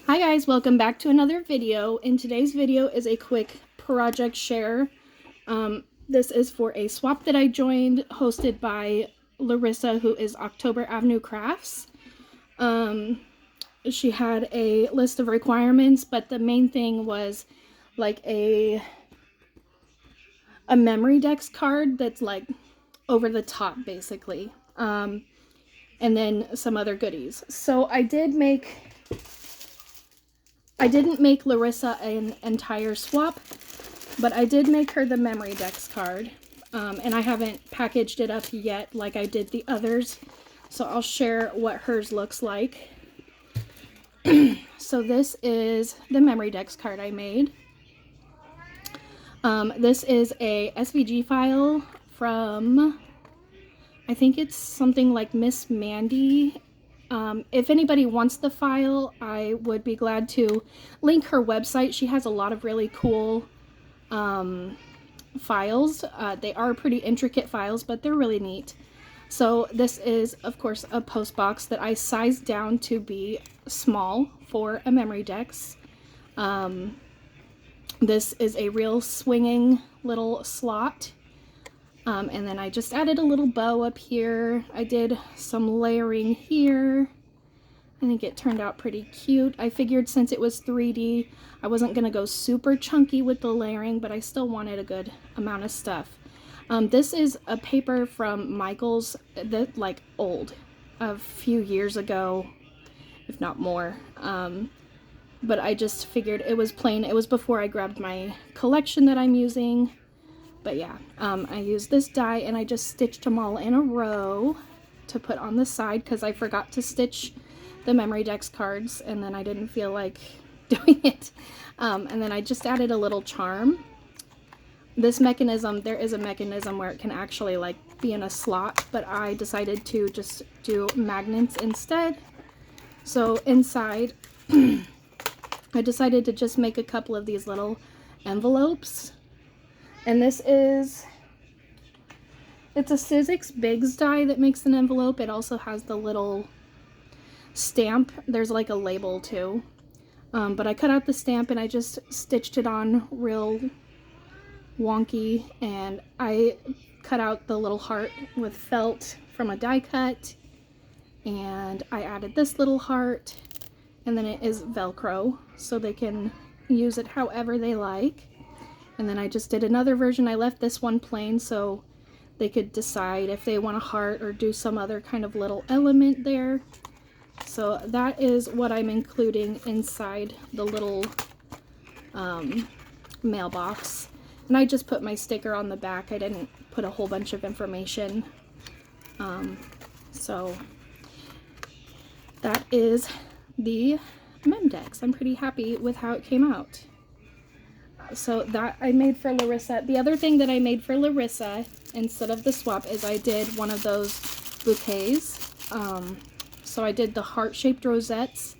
Hi guys, welcome back to another video. In today's video is a quick project share. This is for a swap that I joined, hosted by Larissa, who is October Avenue Crafts. She had a list of requirements, but the main thing was like a Memdex card that's like over the top, basically. And then some other goodies. So I didn't make Larissa an entire swap, but I did make her the Memdex card. And I haven't packaged it up yet like I did the others. So I'll share what hers looks like. So this is the Memdex card I made. This is a SVG file from, I think it's something like Miss Mandy. If anybody wants the file, I would be glad to link her website. She has a lot of really cool files. They are pretty intricate files, but they're really neat. So this is, of course, a post box that I sized down to be small for a Memdex. This is a real swinging little slot. And then I just added a little bow up here. I did some layering here. I think it turned out pretty cute. I figured since it was 3D, I wasn't going to go super chunky with the layering, but I still wanted a good amount of stuff. This is a paper from Michael's, that like old, a few years ago, if not more. But I just figured it was plain. It was before I grabbed my collection that I'm using. But yeah, I used this die and I just stitched them all in a row to put on the side because I forgot to stitch the Memdex cards and then I didn't feel like doing it. And then I just added a little charm. This mechanism, there is a mechanism where it can actually like be in a slot, but I decided to just do magnets instead. So inside, I decided to just make a couple of these little envelopes. And this is, it's a Sizzix Bigs die that makes an envelope. It also has the little stamp. There's like a label too. But I cut out the stamp and I just stitched it on real wonky. And I cut out the little heart with felt from a die cut. And I added this little heart. And then it is Velcro, so they can use it however they like. And then I just did another version. I left this one plain so they could decide if they want a heart or do some other kind of little element there. So that is what I'm including inside the little mailbox. And I just put my sticker on the back. I didn't put a whole bunch of information. So that is the Memdex. I'm pretty happy with how it came out. So that I made for Larissa. The other thing that I made for Larissa instead of the swap is I did one of those bouquets. So I did the heart-shaped rosettes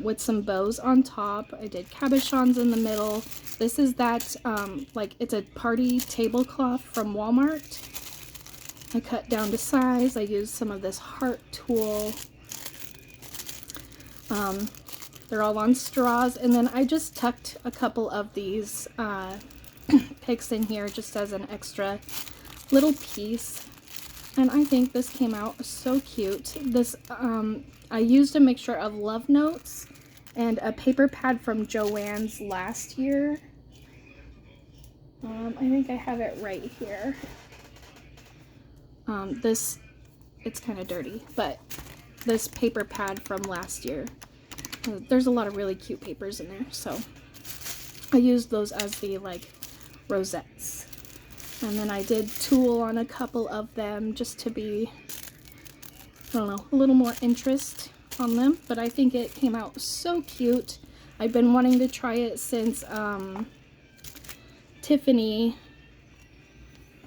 with some bows on top. I did cabochons in the middle. This is that, like, it's a party tablecloth from Walmart. I cut down to size. I used some of this heart tool. They're all on straws, and then I just tucked a couple of these picks in here just as an extra little piece, and I think this came out so cute. This I used a mixture of love notes and a paper pad from Joann's last year. I think I have it right here. It's kind of dirty, but this paper pad from last year. There's a lot of really cute papers in there, so I used those as the like rosettes. And then I did tulle on a couple of them just to be, I don't know, a little more interest on them. But I think it came out so cute. I've been wanting to try it since Tiffany,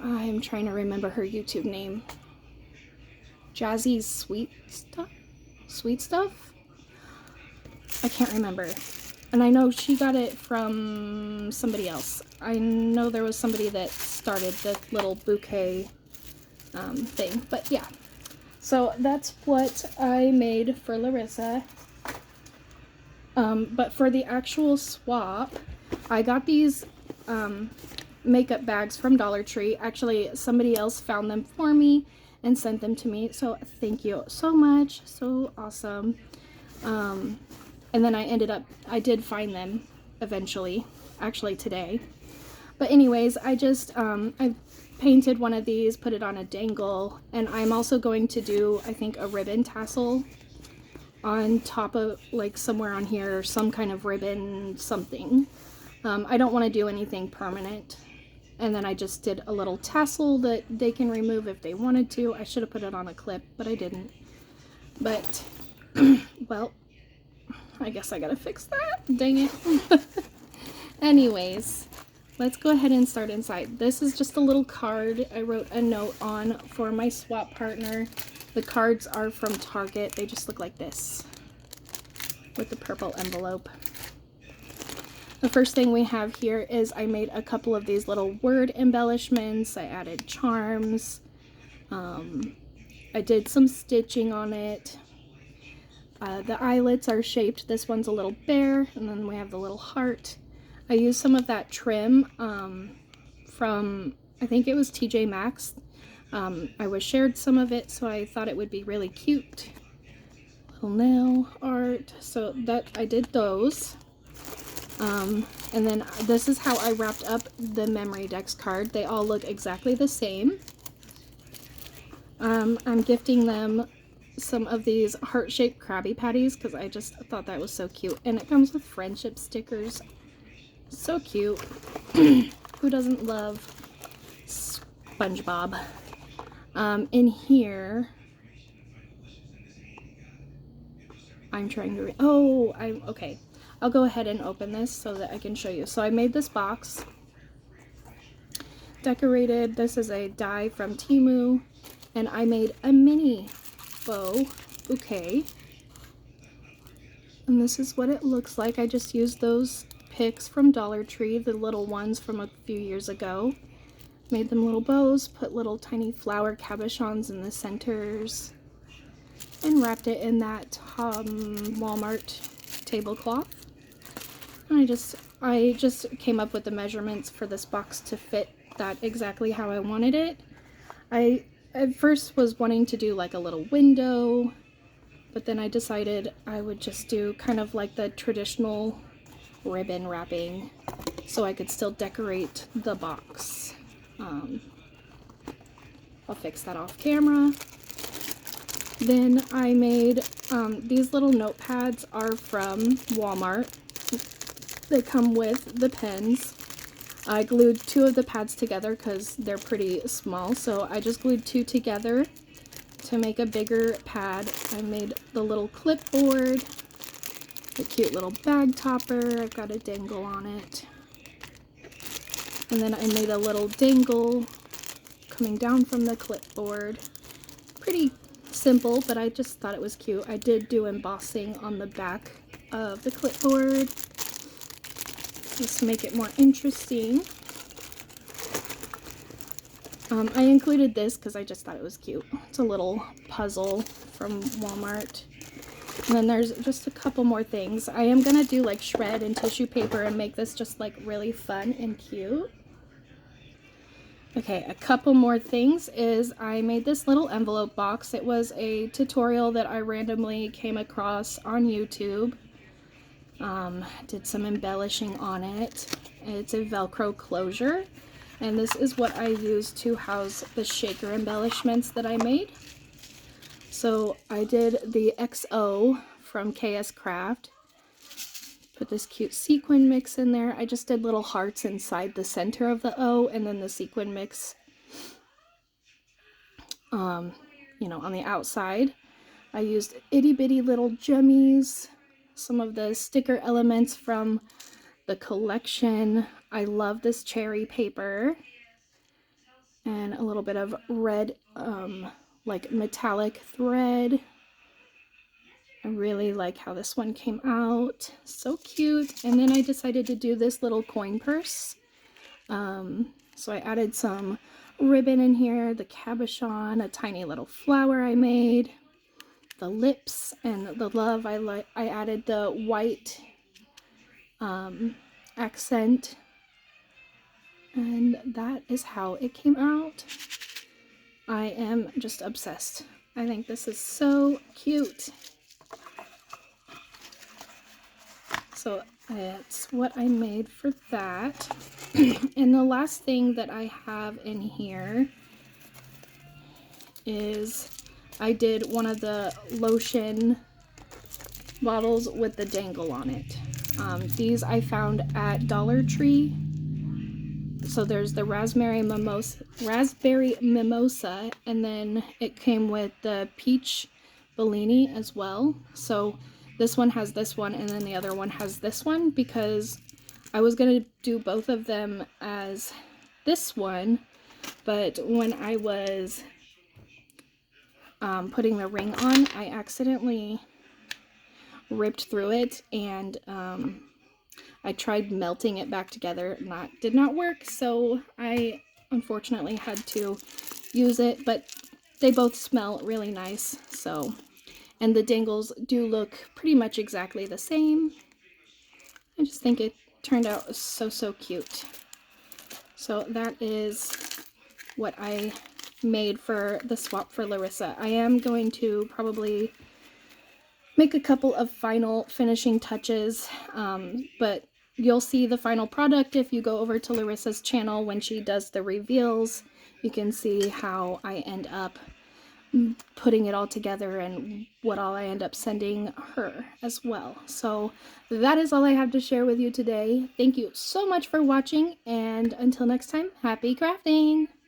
I'm trying to remember her YouTube name, Jazzy's Sweet Stuff? I can't remember. And I know she got it from somebody else. I know there was somebody that started the little bouquet thing. But yeah. So that's what I made for Larissa. But for the actual swap, I got these makeup bags from Dollar Tree. Actually, somebody else found them for me and sent them to me. So thank you so much. So awesome. And then I did find them eventually, actually today. But anyways, I painted one of these, put it on a dangle, and I'm also going to do, I think, a ribbon tassel on top of, like, somewhere on here, or some kind of ribbon something. I don't want to do anything permanent. And then I just did a little tassel that they can remove if they wanted to. I should have put it on a clip, but I didn't. But, well, I guess I gotta fix that. Dang it. Anyways, let's go ahead and start inside. This is just a little card I wrote a note on for my swap partner. The cards are from Target. They just look like this with the purple envelope. The first thing we have here is I made a couple of these little word embellishments. I added charms. I did some stitching on it. The eyelets are shaped. This one's a little bear, and then we have the little heart. I used some of that trim from, I think it was TJ Maxx. I was shared some of it, so I thought it would be really cute. Little nail art. So that I did those. And then this is how I wrapped up the Memdex card. They all look exactly the same. I'm gifting them some of these heart-shaped Krabby Patties because I just thought that was so cute. And it comes with friendship stickers. So cute. Who doesn't love SpongeBob? In here, I'm trying to okay. I'll go ahead and open this so that I can show you. So I made this box, decorated. This is a die from Temu, and I made a mini bow bouquet. And this is what it looks like. I just used those picks from Dollar Tree, the little ones from a few years ago. Made them little bows, put little tiny flower cabochons in the centers, and wrapped it in that Walmart tablecloth. And I just came up with the measurements for this box to fit that exactly how I wanted it. I at first was wanting to do like a little window, but then I decided I would just do kind of like the traditional ribbon wrapping so I could still decorate the box. I'll fix that off camera. Then I made these little notepads are from Walmart. They come with the pens. I glued two of the pads together because they're pretty small, so I just glued two together to make a bigger pad. I made the little clipboard, the cute little bag topper. I've got a dangle on it. And then I made a little dangle coming down from the clipboard. Pretty simple, but I just thought it was cute. I did do embossing on the back of the clipboard just to make it more interesting. I included this because I just thought it was cute. It's a little puzzle from Walmart. And then there's just a couple more things. I am gonna do like shred and tissue paper and make this just like really fun and cute. Okay, a couple more things is I made this little envelope box. It was a tutorial that I randomly came across on YouTube. Did some embellishing on it. It's a Velcro closure, and this is what I used to house the shaker embellishments that I made. So I did the XO from KS Craft. Put this cute sequin mix in there. I just did little hearts inside the center of the O, and then the sequin mix, you know, on the outside. I used itty bitty little jummies, some of the sticker elements from the collection. I love this cherry paper, and a little bit of red, like metallic thread. I really like how this one came out. So cute. And then I decided to do this little coin purse. So I added some ribbon in here, the cabochon, a tiny little flower I made, the lips and the love. I added the white accent, and that is how it came out. I am just obsessed. I think this is so cute. So that's what I made for that. And the last thing that I have in here is I did one of the lotion bottles with the dangle on it. These I found at Dollar Tree. So there's the raspberry mimosa, and then it came with the peach Bellini as well. So this one has this one, and then the other one has this one, because I was gonna do both of them as this one, but when I was putting the ring on, I accidentally ripped through it, and I tried melting it back together, and that did not work, so I unfortunately had to use it, but they both smell really nice. So, and the dangles do look pretty much exactly the same. I just think it turned out so cute. So that is what I made for the swap for Larissa. I am going to probably make a couple of final finishing touches, but you'll see the final product if you go over to Larissa's channel when she does the reveals. You can see how I end up putting it all together and what all I end up sending her as well. So that is all I have to share with you today. Thank you so much for watching, and until next time, happy crafting!